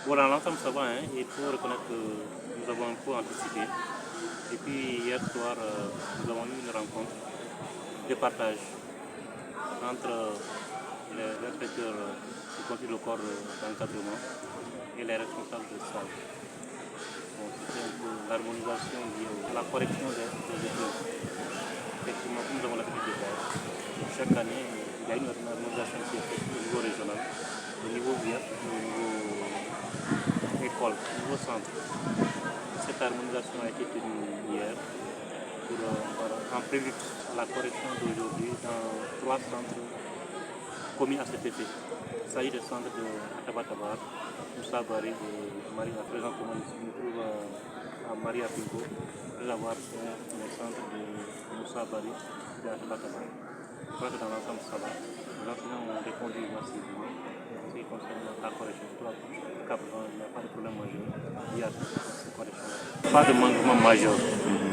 Voilà, l'ensemble ça va, hein. Il faut reconnaître que nous avons un peu anticipé. Et puis hier soir, nous avons eu une rencontre de partage entre l'inspecteur qui conduit le corps d'encadrement et les responsables de salle. Bon, c'était un peu l'harmonisation liée à la correction des épreuves. Effectivement, comme nous avons l'habitude de faire, chaque année, il y a une harmonisation qui est faite au niveau régional, au niveau VIA, au niveau école, au niveau centre. Cette harmonisation a été tenue hier pour, en prélude à la correction d'aujourd'hui dans 3 centres commis à cet effet. Il s'agit des centres de Atabatabar, Moussa Bari, de Marie, à présent comment ici, nous trouve à Marie Apingo, après avoir fait les centres de Moussa Bari et d'Atabatabar. Je crois que dans l'ensemble ça va. Les enseignants ont répondu massivement en ce qui concerne la correction. Jusqu'à présent, il n'y a pas de problème majeur lié à cette correction-là. Pas de manquement majeur.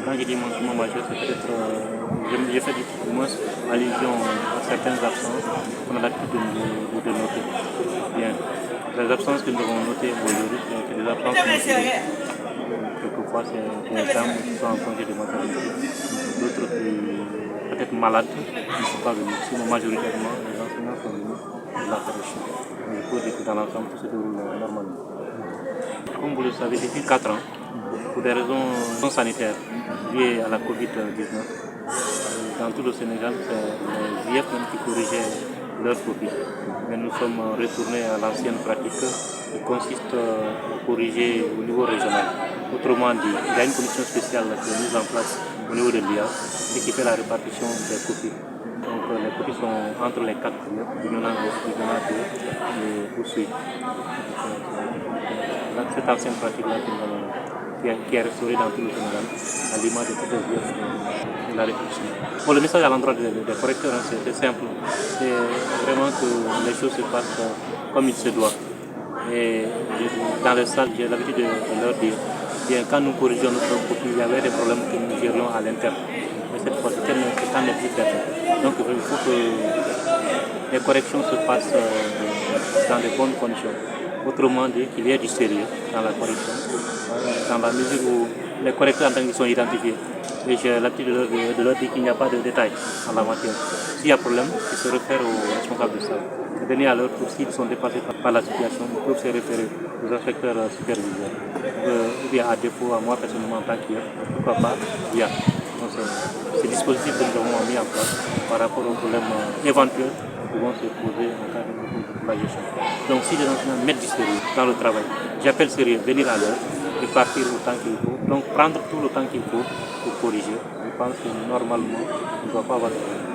Quand je dis manquement majeur, c'est peut-être, je fais du moins allusion à certaines absences qu'on a l'habitude de noter. Bien. Les absences que nous avons notées aujourd'hui, c'est des absences motivées. Quelquefois, c'est des femmes qui sont en congé de maternité, d'autres qui peut-être malades, qui ne sont pas venus. Sinon, majoritairement, les enseignants sont venus de la correction. Il faut dire que dans l'ensemble, tout se déroule normalement. Comme vous le savez, depuis 4 ans, pour des raisons non sanitaires liées à la Covid-19, dans tout le Sénégal, c'est les IF qui corrigeaient leurs copies. Mais nous sommes retournés à l'ancienne pratique qui consiste à corriger au niveau régional. Autrement dit, il y a une commission spéciale qui est mise en place au niveau de l'IA et qui fait la répartition des copies. Donc les copies sont entre les 4 premiers, Bignona 1, Bignona 2 et Oussouy. Cette ancienne pratique-là qui est restaurée dans tout le Sénégal, à l'image de toutes les IF de la République. Bon, le message à l'endroit des correcteurs, c'est simple. C'est vraiment que les choses se passent comme il se doit. Et dans les salles, j'ai l'habitude de leur dire, bien, quand nous corrigeons notre copie, il y avait des problèmes que nous gérions à l'interne. Mais cette fois-ci, ce temps n'est plus perdu. Donc il faut que les corrections se passent dans de bonnes conditions. Autrement dit, qu'il y ait du sérieux dans la correction, dans la mesure où les correcteurs en tant qu'ils sont identifiés. Et j'ai l'habitude de leur dire qu'il n'y a pas de détails en la matière. S'il y a problème, ils se réfèrent aux responsables de salle. C'est donné à leur tour, s'ils sont dépassés par la situation, ils peuvent se référer aux inspecteurs superviseurs. Ou bien à défaut, à moi personnellement en tant qu'IA, pourquoi pas IA. Donc c'est dispositif que nous avons mis en place par rapport aux problèmes éventuels qui vont se poser en cas de la gestion. Donc si les enseignants mettent du sérieux dans le travail, j'appelle sérieux, venir à l'heure et partir autant qu'il faut. Donc prendre tout le temps qu'il faut pour corriger. Je pense que normalement, il ne doit pas avoir de problème.